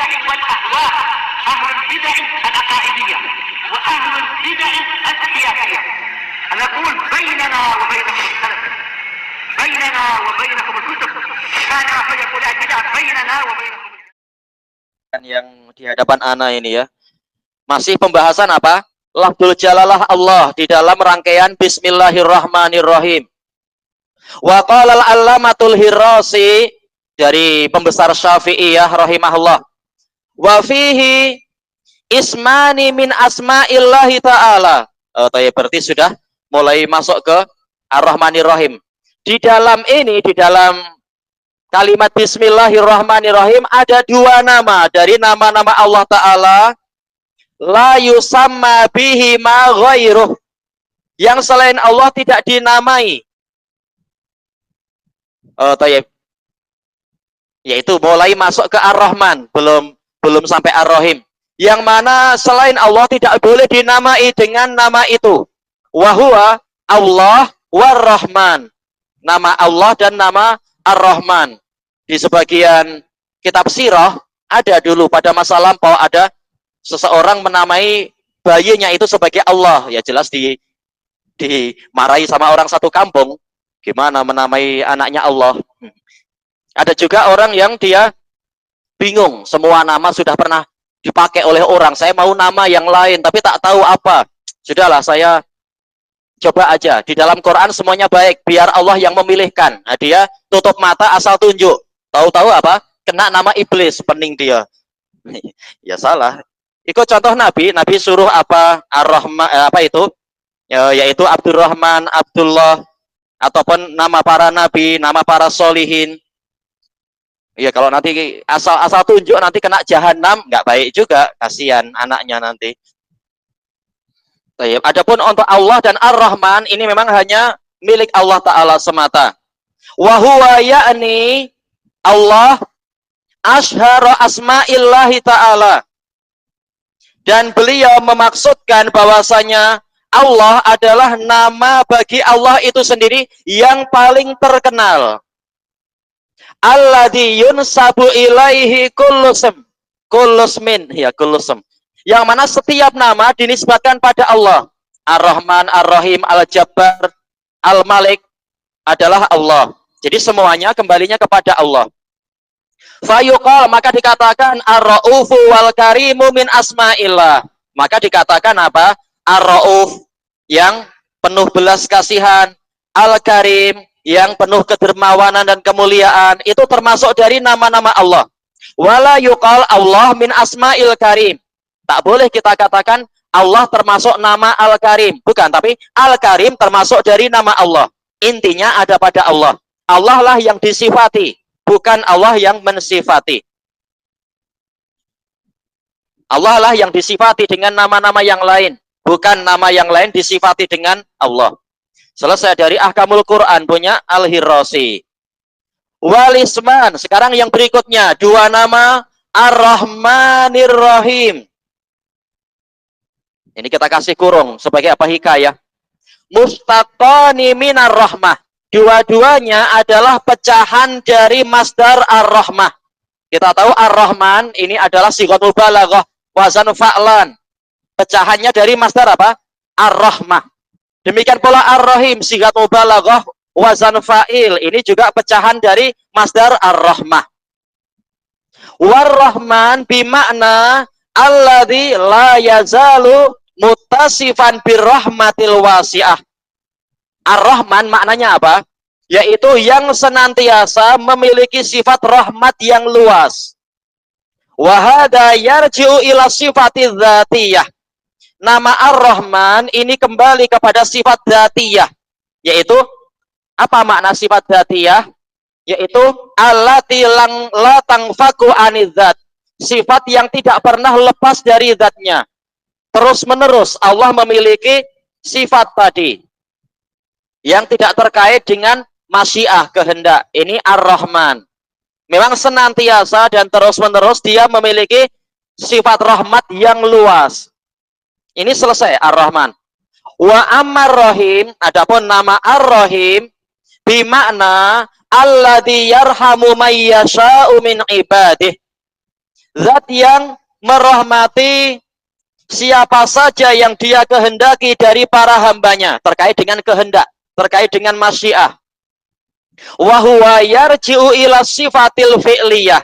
البدع والأهواء، أهل البدع العقائدية وأهل البدع السياسية. نقول بيننا وبينكم السلف، بيننا وبينكم الكتب، كان فيقول البدع بيننا وبينكم. Yang di hadapan ana ini ya, masih pembahasan apa? Lafzul jalalah Allah di dalam rangkaian Bismillahirrahmanirrahim. Wa qala al-allamatul Hirasi dari pembesar Syafi'iyah rahimahullah. Wa fihi ismani min asma'illahi ta'ala. Berarti sudah mulai masuk ke Ar-Rahmanir-Rahim. Di dalam ini, di dalam kalimat Bismillahirrahmanirrahim ada dua nama dari nama-nama Allah Ta'ala. La yusamma bihi ma ghairuh. Yang selain Allah tidak dinamai. Yaitu mulai masuk ke Ar-Rahman, belum sampai Ar-Rahim. Yang mana selain Allah tidak boleh dinamai dengan nama itu. Wahuwa Allah war-Rahman. Nama Allah dan nama Ar-Rahman. Di sebagian kitab sirah ada dulu pada masa lampau ada seseorang menamai bayinya itu sebagai Allah. Ya jelas dimarahi sama orang satu kampung. Gimana menamai anaknya Allah? Ada juga orang yang dia bingung. Semua nama sudah pernah dipakai oleh orang. Saya mau nama yang lain tapi tak tahu apa. Sudahlah saya coba aja. Di dalam Quran semuanya baik. Biar Allah yang memilihkan. Nah, dia tutup mata asal tunjuk. Tahu-tahu apa? Kena nama iblis. Pening dia. Ya salah. Ikut contoh Nabi. Nabi suruh apa? Ar-Rahman, apa itu? Yaitu Abdurrahman, Abdullah. Ataupun nama para nabi, nama para solihin. Ya kalau nanti asal tunjuk nanti kena jahanam. Nggak baik juga. Kasihan anaknya nanti. Adapun untuk Allah dan Ar-Rahman ini memang hanya milik Allah Ta'ala semata. Wa huwa ya'ni Allah ashhara asma'illahi ta'ala. Dan beliau memaksudkan bahwasanya Allah adalah nama bagi Allah itu sendiri yang paling terkenal. Alladzi yunsabu ilaihi kullusmin, ya kullusm. Yang mana setiap nama dinisbatkan pada Allah. Ar-Rahman, Ar-Rahim, Al-Jabbar, Al-Malik adalah Allah. Jadi semuanya kembalinya kepada Allah. Fayuqal, maka dikatakan Ar-Ra'ufu wal Karimu min asma'illah. Maka dikatakan apa? Ar-Ra'uf yang penuh belas kasihan, Al-Karim yang penuh kedermawanan dan kemuliaan, itu termasuk dari nama-nama Allah. Wala yuqal Allah min asma'il Karim. Tak boleh kita katakan Allah termasuk nama Al-Karim. Bukan, tapi Al-Karim termasuk dari nama Allah. Intinya ada pada Allah. Allah lah yang disifati, bukan Allah yang mensifati. Allah lah yang disifati dengan nama-nama yang lain, bukan nama yang lain disifati dengan Allah. Selesai dari Ahkamul Quran punya Al-Hirasi. Walisman, sekarang yang berikutnya, dua nama Ar-Rahmanir Rahim. Ini kita kasih kurung sebagai apa hikayah. Mustaqani minar rahmah. Dua-duanya adalah pecahan dari masdar ar-rahmah. Kita tahu ar-Rahman ini adalah sighatul balaghah, wazan fa'lan. Pecahannya dari masdar apa? Ar-Rahmah. Demikian pula ar-Rahim, sighatul balaghah, wazan fa'il. Ini juga pecahan dari masdar ar-Rahmah. War-Rahman bimakna alladzi la yazalu muttasifan birrahmatil wasi'ah. Ar-Rahman maknanya apa? Yaitu yang senantiasa memiliki sifat rahmat yang luas. Wa hadza yarji'u ila sifati dzatiyah. Nama Ar-Rahman ini kembali kepada sifat dzatiyah. Yaitu apa makna sifat dzatiyah? Yaitu allati la tangfaku anidzat. Sifat yang tidak pernah lepas dari zatnya. Terus menerus Allah memiliki sifat tadi yang tidak terkait dengan masyiah, kehendak. Ini Ar-Rahman. Memang senantiasa dan terus menerus dia memiliki sifat rahmat yang luas. Ini selesai Ar-Rahman. Wa Ammar Rahim, adapun nama Ar-Rahim bimakna alladzi yarhamu may yasha'u min ibadih. Zat yang merahmati siapa saja yang dia kehendaki dari para hambanya, terkait dengan kehendak, terkait dengan masyiah. Wa huwa yarji'u ila sifatil fi'liyah.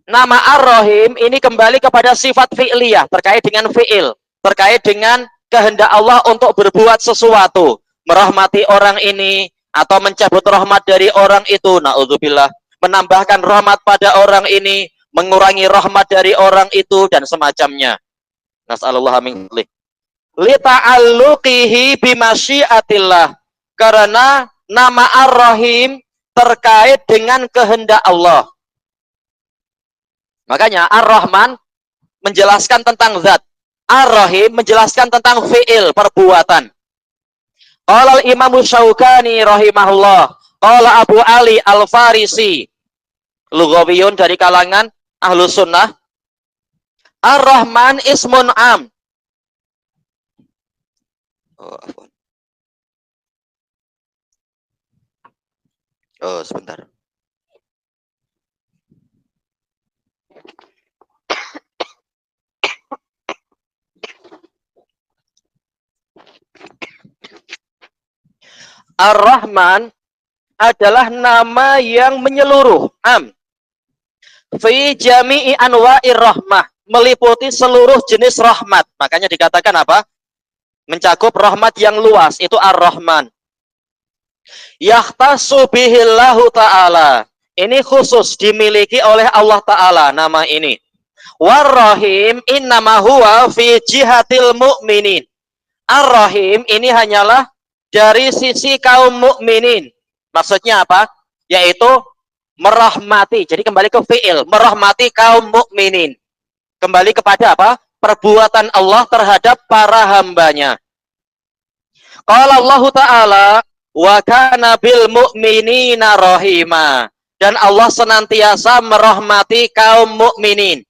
Nama Ar-Rahim ini kembali kepada sifat fi'liyah, terkait dengan fi'il, terkait dengan kehendak Allah untuk berbuat sesuatu, merahmati orang ini atau mencabut rahmat dari orang itu, naudzubillah, menambahkan rahmat pada orang ini, mengurangi rahmat dari orang itu, dan semacamnya. Nas'alullah min fadlih. Li ta'alluqihi bimasyiatillah, karena nama Ar-Rahim terkait dengan kehendak Allah. Makanya Ar-Rahman menjelaskan tentang zat, Ar-Rahim menjelaskan tentang fi'il, perbuatan. Qala Imam Syaukani rahimahullah, qala Abu Ali Al-Farisi, lughawiyun dari kalangan Ahlus Sunnah, Ar-Rahman ismun am. Sebentar. Ar-Rahman adalah nama yang menyeluruh, am. Fi jami'i anwa'ir rahmah, meliputi seluruh jenis rahmat. Makanya dikatakan apa? Mencakup rahmat yang luas, itu Ar-Rahman. Yahtasu bihillahu ta'ala. Ini khusus dimiliki oleh Allah Ta'ala, nama ini. War-Rahim innama huwa fi jihatil mu'minin. Ar-Rahim ini hanyalah dari sisi kaum mukminin. Maksudnya apa? Yaitu merahmati. Jadi kembali ke fi'il, merahmati kaum mukminin. Kembali kepada apa? Perbuatan Allah terhadap para hambanya. Qala Allah Ta'ala, wa kana bil mu'minina rahima. Dan Allah senantiasa merahmati kaum mukminin.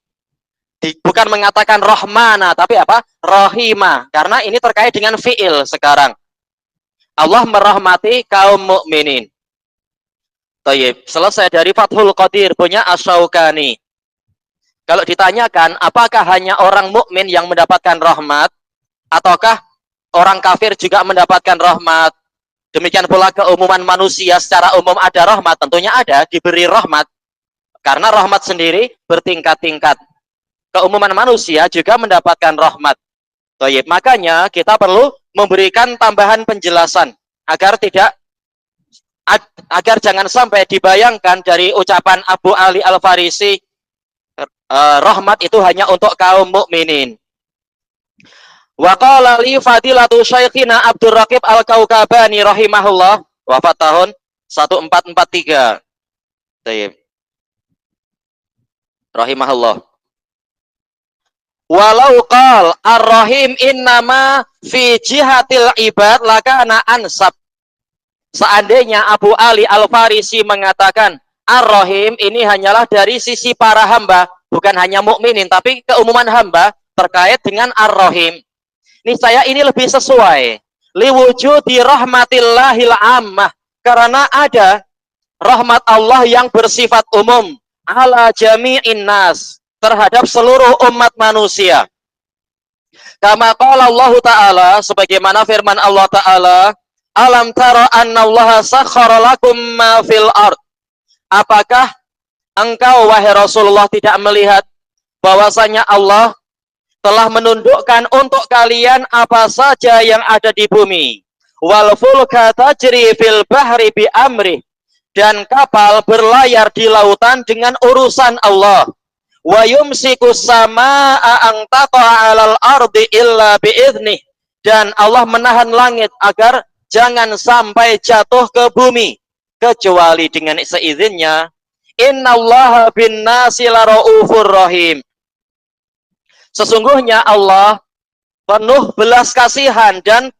Bukan mengatakan rahmana, tapi apa? Rahima. Karena ini terkait dengan fi'il sekarang. Allah merahmati kaum mukminin. Tayyib. Selesai dari Fathul Qadir punya Asy-Syaukani. Kalau ditanyakan apakah hanya orang mukmin yang mendapatkan rahmat ataukah orang kafir juga mendapatkan rahmat? Demikian pula keumuman manusia secara umum ada rahmat, tentunya ada, diberi rahmat. Karena rahmat sendiri bertingkat-tingkat. Keumuman manusia juga mendapatkan rahmat. Tayyib. Makanya kita perlu memberikan tambahan penjelasan agar jangan sampai dibayangkan dari ucapan Abu Ali Al-Farisi, rahmat itu hanya untuk kaum mukminin. Wa qala li fadilatu Syekhina Abdul Raqib Al-Kaukabani rahimahullah, wafat tahun 1443. Tayyib. Rahimahullah. Walau qal Ar-Rahim innama fi jihatil ibad lakana ansab. Seandainya Abu Ali Al-Farisi mengatakan Ar-Rahim ini hanyalah dari sisi para hamba, bukan hanya mukminin tapi keumuman hamba terkait dengan Ar-Rahim, niscaya ini lebih sesuai. Liwujudi rahmatillahil ammah, karena ada rahmat Allah yang bersifat umum ala jami'in nas, terhadap seluruh umat manusia. Kama qala Allah Ta'ala, sebagaimana firman Allah Ta'ala, alam tara annallaha sakhkhara lakum ma fil ard. Apakah engkau wahai Rasulullah tidak melihat bahwasanya Allah telah menundukkan untuk kalian apa saja yang ada di bumi. Wal fulka tajri fil bahri bi amri, dan kapal berlayar di lautan dengan urusan Allah. Wa yumsikus samaa'a an taqa'a 'alal ardi illa bi idnih, dan Allah menahan langit agar jangan sampai jatuh ke bumi kecuali dengan seizinnya. Innallaha bin nasi laraufur rahim. Sesungguhnya Allah penuh belas kasihan dan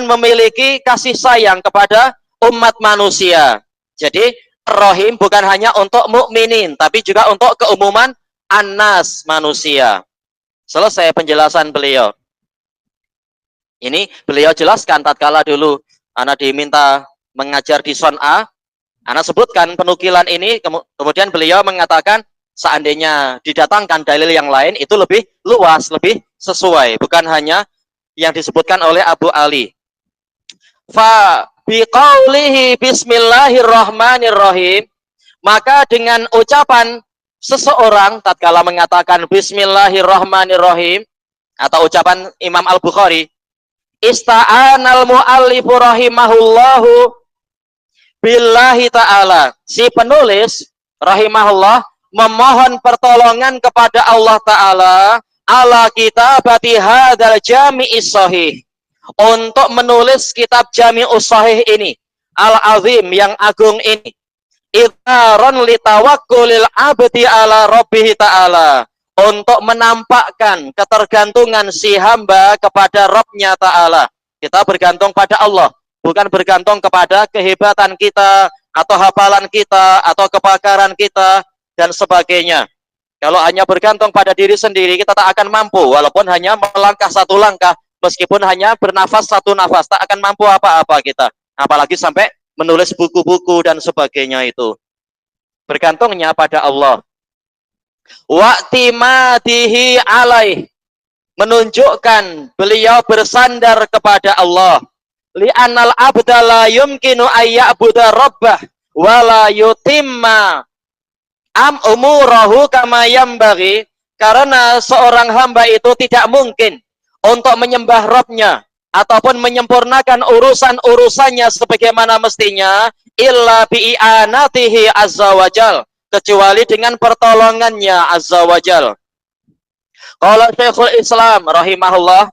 memiliki kasih sayang kepada umat manusia. Jadi Rahim bukan hanya untuk mukminin tapi juga untuk keumuman annas manusia. Selesai penjelasan beliau. Ini beliau jelaskan tatkala dulu ana diminta mengajar di Son'a, ana sebutkan penukilan ini, kemudian beliau mengatakan seandainya didatangkan dalil yang lain itu lebih luas, lebih sesuai, bukan hanya yang disebutkan oleh Abu Ali. Fa biqaulihi bismillahirrahmanirrahim, maka dengan ucapan seseorang tatkala mengatakan bismillahirrahmanirrahim atau ucapan Imam Al-Bukhari, ista'anal muallifu rahimahullahu billahi ta'ala, si penulis rahimahullah memohon pertolongan kepada Allah Ta'ala ala kitabati hadzal jami'is sahih, untuk menulis kitab Jami'us Shahih ini, al-azim, yang agung ini, idharon li tawakkulil abdi ala rabbih ta'ala, untuk menampakkan ketergantungan si hamba kepada Rabbnya Ta'ala. Kita bergantung pada Allah, bukan bergantung kepada kehebatan kita, atau hafalan kita, atau kepakaran kita, dan sebagainya. Kalau hanya bergantung pada diri sendiri, kita tak akan mampu, walaupun hanya melangkah satu langkah, meskipun hanya bernafas satu nafas, tak akan mampu apa-apa kita. Apalagi sampai menulis buku-buku dan sebagainya itu. Bergantungnya pada Allah. Wa'timadihi alaih, menunjukkan beliau bersandar kepada Allah. Li'annal abda la yumkinu ayya'buda rabbah wa la yutimma umurahu kama yambaghi, karena seorang hamba itu tidak mungkin untuk menyembah Rabbnya ataupun menyempurnakan urusan-urusannya sebagaimana mestinya illa bi'anatihi azza wajal, kecuali dengan pertolongannya azza wajal. Qala Syekhul Islam rahimahullah,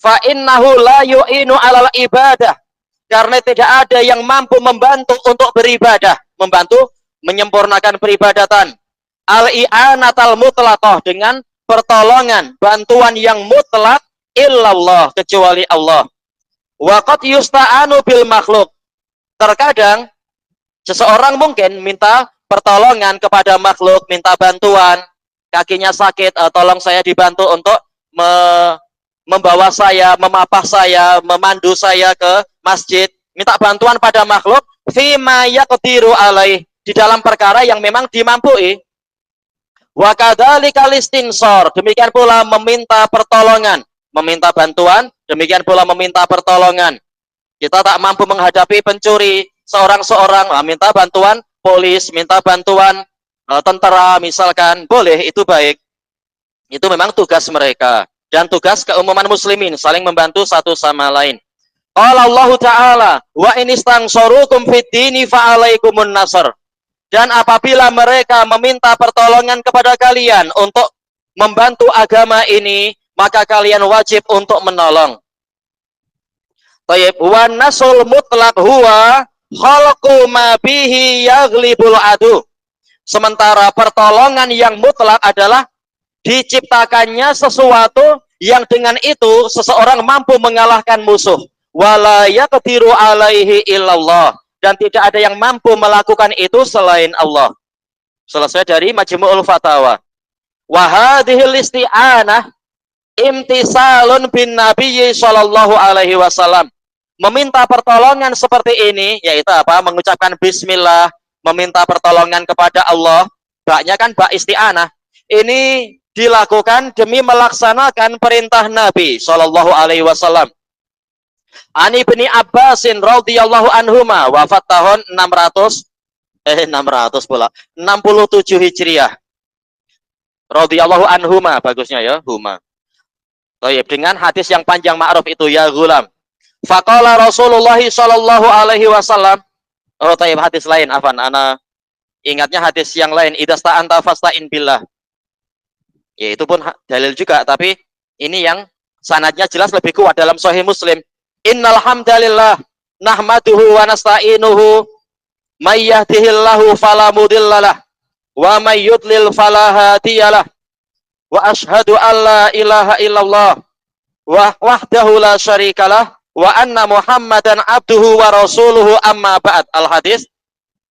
fa innahu la yu'inu 'alal ibadah, karena tidak ada yang mampu membantu untuk beribadah, membantu menyempurnakan peribadatan, al-i'anatal mutlaqah, dengan pertolongan, bantuan yang mutlak, illallah, kecuali Allah. Wa qad yusta'anu bil makhluk, terkadang seseorang mungkin minta pertolongan kepada makhluk, minta bantuan, kakinya sakit, tolong saya dibantu untuk membawa saya, memapah saya, memandu saya ke masjid, minta bantuan pada makhluk, fima yaqdiru alaih, di dalam perkara yang memang dimampui. Wa kadzalikal istinsor, demikian pula meminta pertolongan, meminta bantuan, demikian pula meminta pertolongan. Kita tak mampu menghadapi pencuri seorang-seorang, minta bantuan polis, minta bantuan tentara misalkan, boleh, itu baik. Itu memang tugas mereka dan tugas keumuman muslimin, saling membantu satu sama lain. Qala Allah Ta'ala, wa in istangsarukum fid dini fa alaikumun nasr. Dan apabila mereka meminta pertolongan kepada kalian untuk membantu agama ini, maka kalian wajib untuk menolong. Tayyib, wa nasul mutlaq huwa khalqu ma bihi yaghlibul adu. Sementara pertolongan yang mutlak adalah diciptakannya sesuatu yang dengan itu seseorang mampu mengalahkan musuh. Wala yaqdiru alaihi illallah, dan tidak ada yang mampu melakukan itu selain Allah. Selesai dari Majmu'ul Fatawa. Wa hadhil isti'anah imtisalun bin Nabi sallallahu alaihi wasallam. Meminta pertolongan seperti ini yaitu apa? Mengucapkan bismillah, meminta pertolongan kepada Allah. Baknya kan bak isti'anah. Ini dilakukan demi melaksanakan perintah Nabi sallallahu alaihi wasallam. Ani bin Abbasin radhiyallahu anhuma, wafat tahun 600 pula 67 Hijriah. Radhiyallahu anhuma, bagusnya ya, huma. Baik, dengan hadis yang panjang ma'ruf itu, ya gulam. Faqala Rasulullah sallallahu alaihi wasallam. Oh, tayyib, hadis lain, afan, ana ingatnya hadis yang lain, idasta'anta fasta'in billah. Ya, itu pun dalil juga, tapi ini yang sanadnya jelas lebih kuat dalam Sahih Muslim. Innal hamdalillah nahmaduhu wa nasta'inuhu may yahdihillahu fala mudhillalah wa may yudlil fala hadiyalah wa asyhadu an la ilaha illallah wa wahdahu la syarikalah wa anna Muhammadan abduhu wa rasuluhu, amma ba'd. Al hadis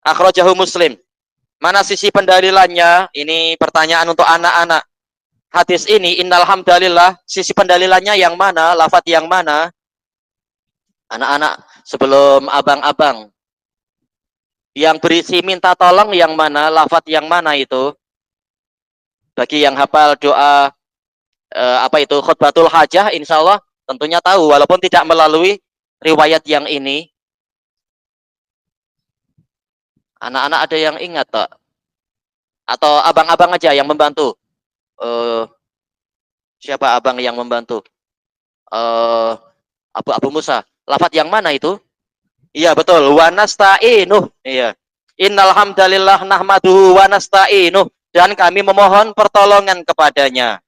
akhrajahu Muslim. Mana sisi pendalilannya? Ini pertanyaan untuk anak-anak. Hadis ini innal hamdalillah, sisi pendalilannya yang mana? Lafaz yang mana? Anak-anak, sebelum abang-abang, yang berisi minta tolong yang mana? Lafaz yang mana itu? Bagi yang hafal doa apa itu khutbatul hajah, insya Allah tentunya tahu, walaupun tidak melalui riwayat yang ini. Anak-anak ada yang ingat tak? Atau abang-abang aja yang membantu? Eh, siapa abang yang membantu? Abu Musa. Lafat yang mana itu? Iya betul. Wa nasta'inuh. Iya. Innal hamdalillah nahmaduhu wa nasta'inuh. Dan kami memohon pertolongan kepadanya.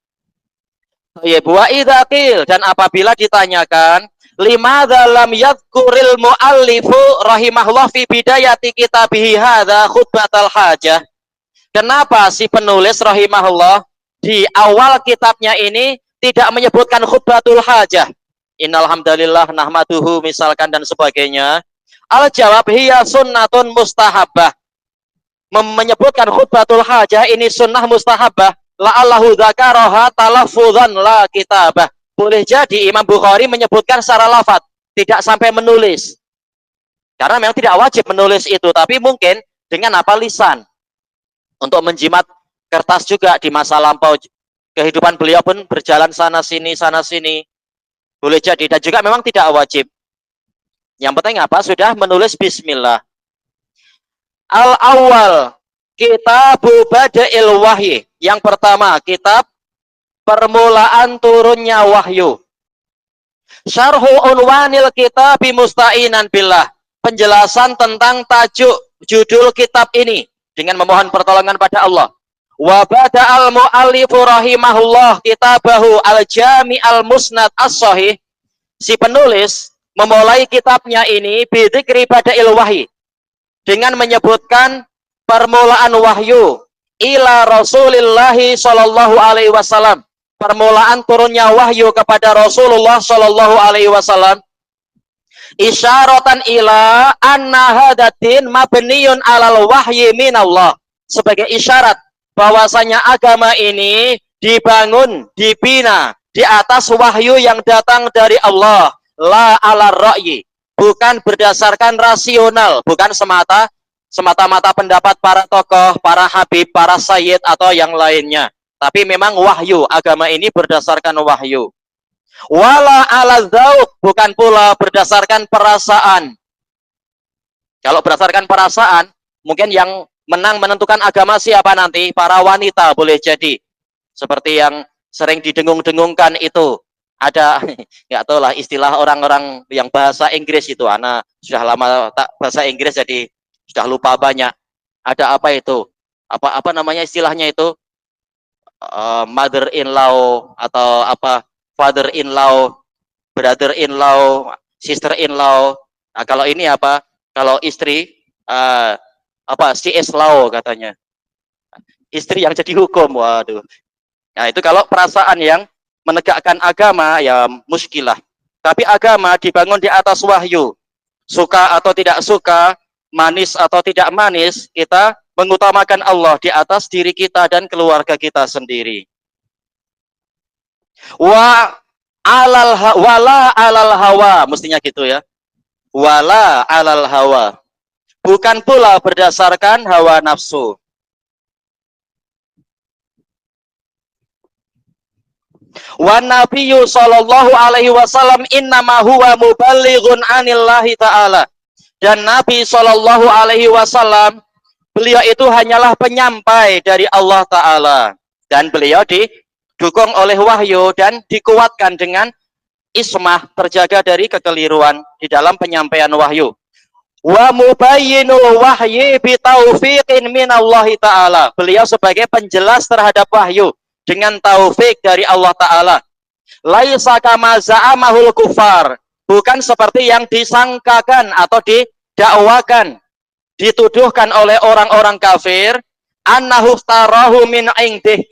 Ya, wa idza qil, dan apabila ditanyakan, limadza lam yadhkuril muallifu rahimahullah fi bidayati kitabihi hadza khutbatal hajah. Kenapa si penulis rahimahullah di awal kitabnya ini tidak menyebutkan khutbatul hajah? Innal hamdalillah nahmaduhu misalkan dan sebagainya. Al jawab hiya sunnatun mustahabbah. Menyebutkan khutbatul hajah ini sunnah mustahabbah. La'allahu dzakaraha talaffuzan la kitabah. Boleh jadi Imam Bukhari menyebutkan secara lafaz, tidak sampai menulis. Karena memang tidak wajib menulis itu, tapi mungkin dengan apa lisan. Untuk menjimat kertas juga di masa lampau kehidupan beliau pun berjalan sana sini. Boleh jadi, dan juga memang tidak wajib. Yang penting apa? Sudah menulis bismillah. Al-awwal Kitabu Bada'il Wahyi. Yang pertama, kitab permulaan turunnya wahyu. Syarhu unwanil kitabi musta'inan billah. Penjelasan tentang tajuk judul kitab ini dengan memohon pertolongan pada Allah. Wa bada'al mu'allifu rahimahullah kitabahu al-jami al-musnad as-sahih. Si penulis memulai kitabnya ini bidzikri bada'il wahyi, dengan menyebutkan permulaan wahyu ila Rasulillahi sallallahu alaihi wasallam, permulaan turunnya wahyu kepada Rasulullah sallallahu alaihi wasallam, isyaratan ila anna hadatin mabniyun alal wahyi minallah, sebagai isyarat bahwasanya agama ini dibangun, dibina di atas wahyu yang datang dari Allah, la ala ra'yi, bukan berdasarkan rasional, bukan semata-mata pendapat para tokoh, para habib, para sayyid atau yang lainnya, tapi memang wahyu. Agama ini berdasarkan wahyu. Wala ala dzauq, bukan pula berdasarkan perasaan. Kalau berdasarkan perasaan, mungkin yang menang menentukan agama siapa nanti? Para wanita, boleh jadi. Seperti yang sering didengung-dengungkan itu. Ada, nggak tahu lah istilah orang-orang yang bahasa Inggris itu. Ana sudah lama tak bahasa Inggris jadi sudah lupa banyak. Ada apa itu? Apa namanya istilahnya itu? Mother-in-law atau apa? Father-in-law, brother-in-law, sister-in-law. Nah, kalau ini apa? Kalau istri, apa? She is law katanya. Istri yang jadi hukum. Waduh. Nah, itu kalau perasaan yang menegakkan agama, ya muskilah. Tapi agama dibangun di atas wahyu. Suka atau tidak suka, manis atau tidak manis, kita mengutamakan Allah di atas diri kita dan keluarga kita sendiri. Wala alal hawa, mestinya gitu ya. Wala alal hawa, bukan pula berdasarkan hawa nafsu. Wa nabiyyu sallallahu alaihi wasallam innama huwa muballighun anillahi ta'ala. Dan Nabi sallallahu alaihi wasallam, beliau itu hanyalah penyampai dari Allah Ta'ala. Dan beliau didukung oleh wahyu dan dikuatkan dengan ismah, terjaga dari kekeliruan di dalam penyampaian wahyu. Wa mubayyinul wahyi bitaufiqin minallahi ta'ala. Beliau sebagai penjelas terhadap wahyu dengan taufik dari Allah Ta'ala. Laisa kama za'amahul kufar, bukan seperti yang disangkakan atau didakwakan, dituduhkan oleh orang-orang kafir, annahu tarahu min indih,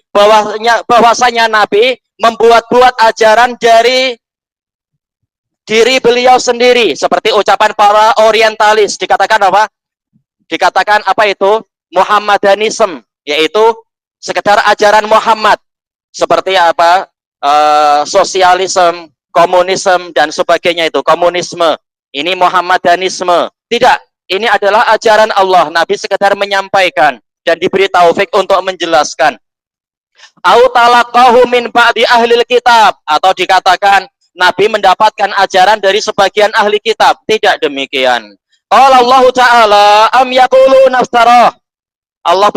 bahwasanya Nabi membuat-buat ajaran dari diri beliau sendiri, seperti ucapan para orientalis, dikatakan apa? Dikatakan apa itu? Muhammadanism, yaitu sekedar ajaran Muhammad, seperti apa? Sosialisme, komunisme dan sebagainya, itu komunisme. Ini Muhammadanisme. Tidak, ini adalah ajaran Allah. Nabi sekedar menyampaikan dan diberi taufik untuk menjelaskan. Au talaqahu min ba'di ahlil kitab, atau dikatakan Nabi mendapatkan ajaran dari sebagian ahli kitab. Tidak demikian. Qala Allah Ta'ala am yaquluna naftarah. Allah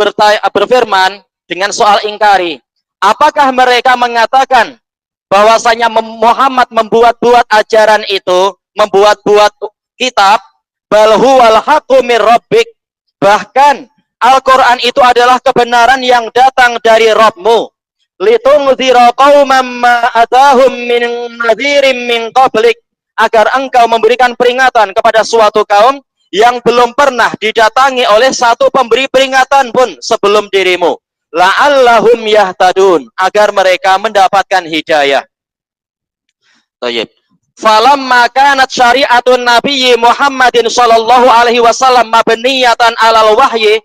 berfirman dengan soal ingkari. Apakah mereka mengatakan bahwasanya Muhammad membuat-buat ajaran itu, membuat-buat kitab? Bal huwal haqqu mir rabbik. Bahkan Al-Quran itu adalah kebenaran yang datang dari Rabbmu. Litunzira qauman ma atahum min nadhirin min qablik, agar engkau memberikan peringatan kepada suatu kaum yang belum pernah didatangi oleh satu pemberi peringatan pun sebelum dirimu. La'allahum yahtadun, agar mereka mendapatkan hidayah. Tayyib. Falamma kanat syari'atun nabiyyi Muhammadin sallallahu alaihi wasallam mabniyatan alal wahyi,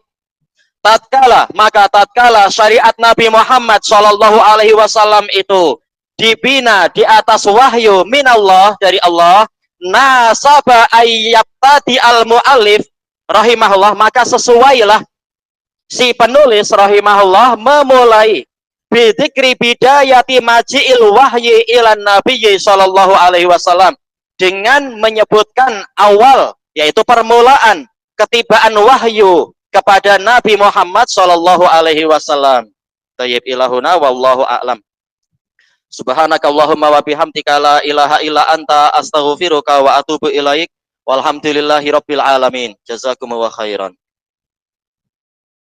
tatkala syariat Nabi Muhammad sallallahu alaihi wasallam itu dibina di atas wahyu minallah, dari Allah, nasaba ayyabtadi al-muallif rahimahullah, maka sesuailah si penulis rahimahullah memulai bidzikri bidayati maji'il wahyi ilan nabiyyi sallallahu alaihi wasallam, dengan menyebutkan awal, yaitu permulaan ketibaan wahyu kepada Nabi Muhammad sallallahu alaihi wasallam. Tayyib ilahuna wallahu a'lam. Subhanakallahumma wa bihamdika la ilaha illa anta astaghfiruka wa atubu ilaik. Walhamdulillahi rabbil alamin. Jazakumullahu khairan.